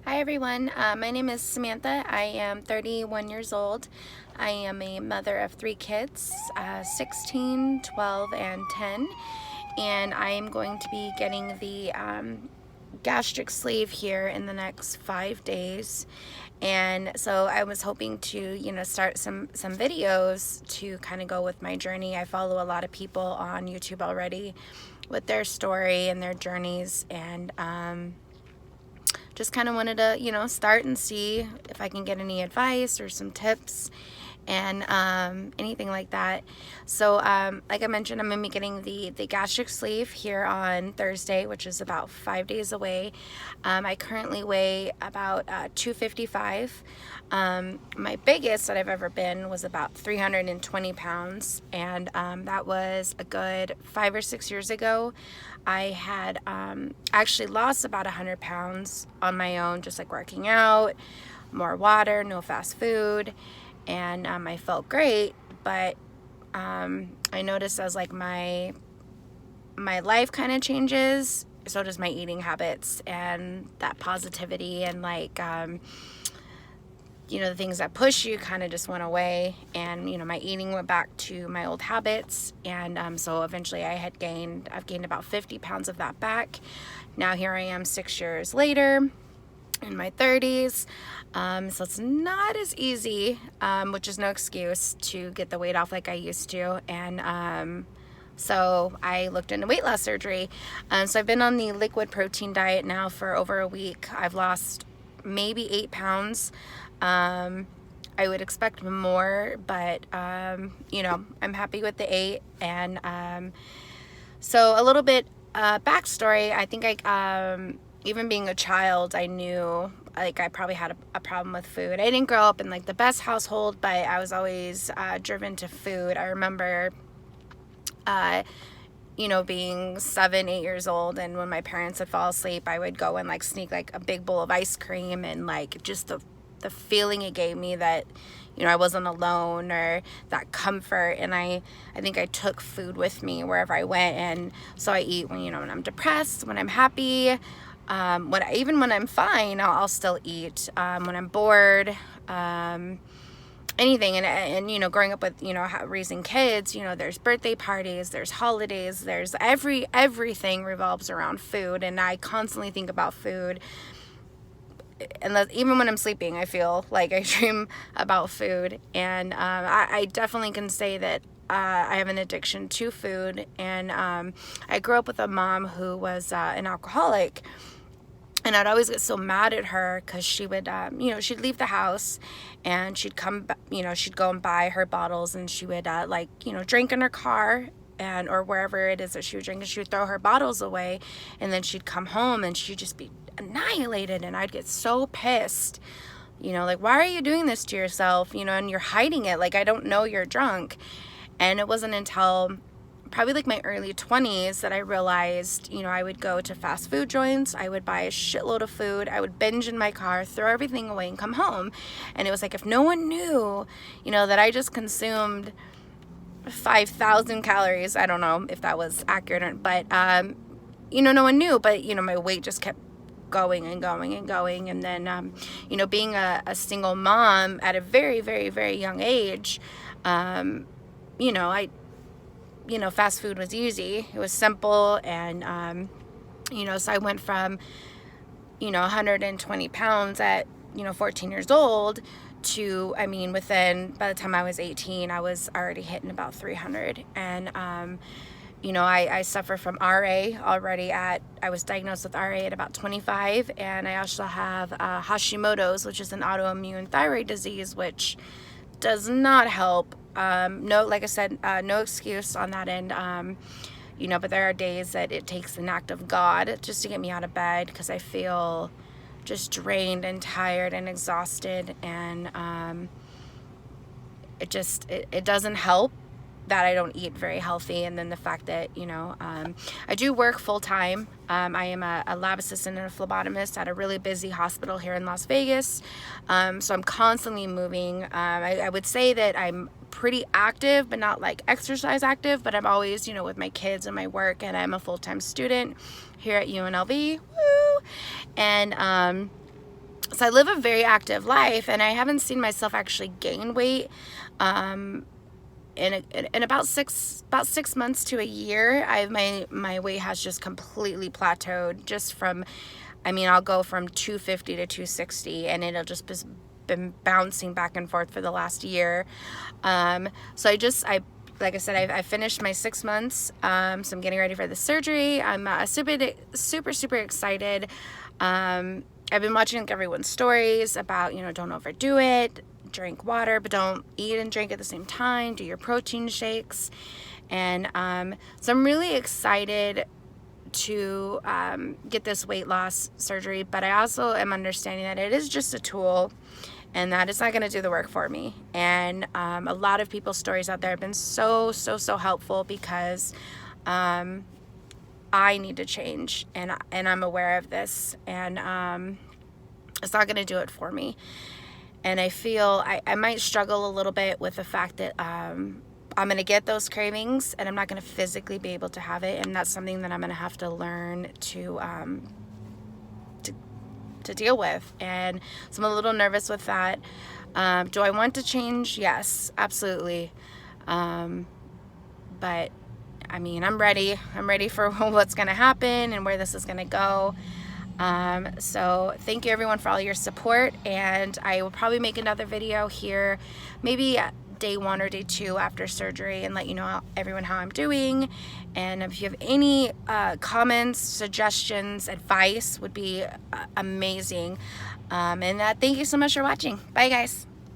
Hi everyone, my name is Samantha. I am 31 years old. I am a mother of 3 kids, 16, 12, and 10. And I am going to be getting the gastric sleeve here in the next 5 days. And so I was hoping to, start some videos to kind of go with my journey. I follow a lot of people on YouTube already with their story and their journeys, and just kind of wanted to, start and see if I can get any advice or some tips and anything like that. So like I mentioned, I'm gonna be getting the gastric sleeve here on Thursday, which is about 5 days away. I currently weigh about 255. My biggest that I've ever been was about 320 pounds, and that was a good 5 or 6 years ago. I had actually lost about 100 pounds on my own, just like working out, more water, no fast food, and I felt great. But I noticed as like my life kind of changes, so does my eating habits, and that positivity and like the things that push you kind of just went away, and my eating went back to my old habits. And so eventually I've gained about 50 pounds of that back. Now here I am 6 years later in my 30s. So it's not as easy, which is no excuse, to get the weight off like I used to. And so I looked into weight loss surgery. So I've been on the liquid protein diet now for over a week. I've lost maybe 8 pounds. I would expect more, but I'm happy with the 8. And so a little bit backstory. I think even being a child, I knew like I probably had a problem with food. I didn't grow up in like the best household, but I was always driven to food. I remember being 7, 8 years old, and when my parents would fall asleep, I would go and like sneak like a big bowl of ice cream, and like just the feeling it gave me that I wasn't alone, or that comfort. And I think I took food with me wherever I went. And so I eat when I'm depressed, when I'm happy, even when I'm fine, I'll still eat. When I'm bored, anything. And growing up with raising kids, there's birthday parties, there's holidays, there's everything revolves around food, and I constantly think about food. And even when I'm sleeping, I feel like I dream about food. And I definitely can say that I have an addiction to food. And I grew up with a mom who was an alcoholic. And I'd always get so mad at her because she would, she'd leave the house and she'd come, she'd go and buy her bottles, and she would drink in her car, and or wherever it is that she would drink, and she would throw her bottles away. And then she'd come home and she'd just be annihilated, and I'd get so pissed, like, why are you doing this to yourself, and you're hiding it, like I don't know you're drunk. And it wasn't until probably like my early 20s that I realized, I would go to fast food joints, I would buy a shitload of food, I would binge in my car, throw everything away, and come home. And it was like, if no one knew, that I just consumed 5,000 calories, I don't know if that was accurate, but no one knew. But my weight just kept going and going and going. And then being a single mom at a very, very, very young age, I fast food was easy, it was simple. And so I went from 120 pounds at 14 years old to, by the time I was 18, I was already hitting about 300. And I suffer from RA already I was diagnosed with RA at about 25. And I also have Hashimoto's, which is an autoimmune thyroid disease, which does not help. No, like I said, no excuse on that end. But there are days that it takes an act of God just to get me out of bed, because I feel just drained and tired and exhausted. And it doesn't help that I don't eat very healthy. And then the fact that I do work full time. I am a lab assistant and a phlebotomist at a really busy hospital here in Las Vegas. So I'm constantly moving. I would say that I'm pretty active, but not like exercise active, but I'm always with my kids and my work. And I'm a full-time student here at UNLV. Woo! And So I live a very active life, and I haven't seen myself actually gain weight in about six months to a year. My weight has just completely plateaued, just from, I mean, I'll go from 250 to 260, and it'll just been bouncing back and forth for the last year. So like I said, I finished my 6 months, so I'm getting ready for the surgery. I'm super excited. I've been watching everyone's stories about, don't overdo it, drink water, but don't eat and drink at the same time, do your protein shakes. And so I'm really excited to get this weight loss surgery, but I also am understanding that it is just a tool, and that it's not going to do the work for me. And a lot of people's stories out there have been so helpful, because I need to change, and I'm aware of this, and it's not going to do it for me. And I feel I might struggle a little bit with the fact that I'm going to get those cravings, and I'm not going to physically be able to have it, and that's something that I'm going to have to learn to deal with. And so I'm a little nervous with that. Do I want to change? Yes, absolutely. But I mean, I'm ready for what's going to happen and where this is going to go. So thank you everyone for all your support, and I will probably make another video here, maybe day 1 or day 2 after surgery, and let you know everyone how I'm doing. And if you have any comments, suggestions, advice, would be amazing. And thank you so much for watching. Bye guys.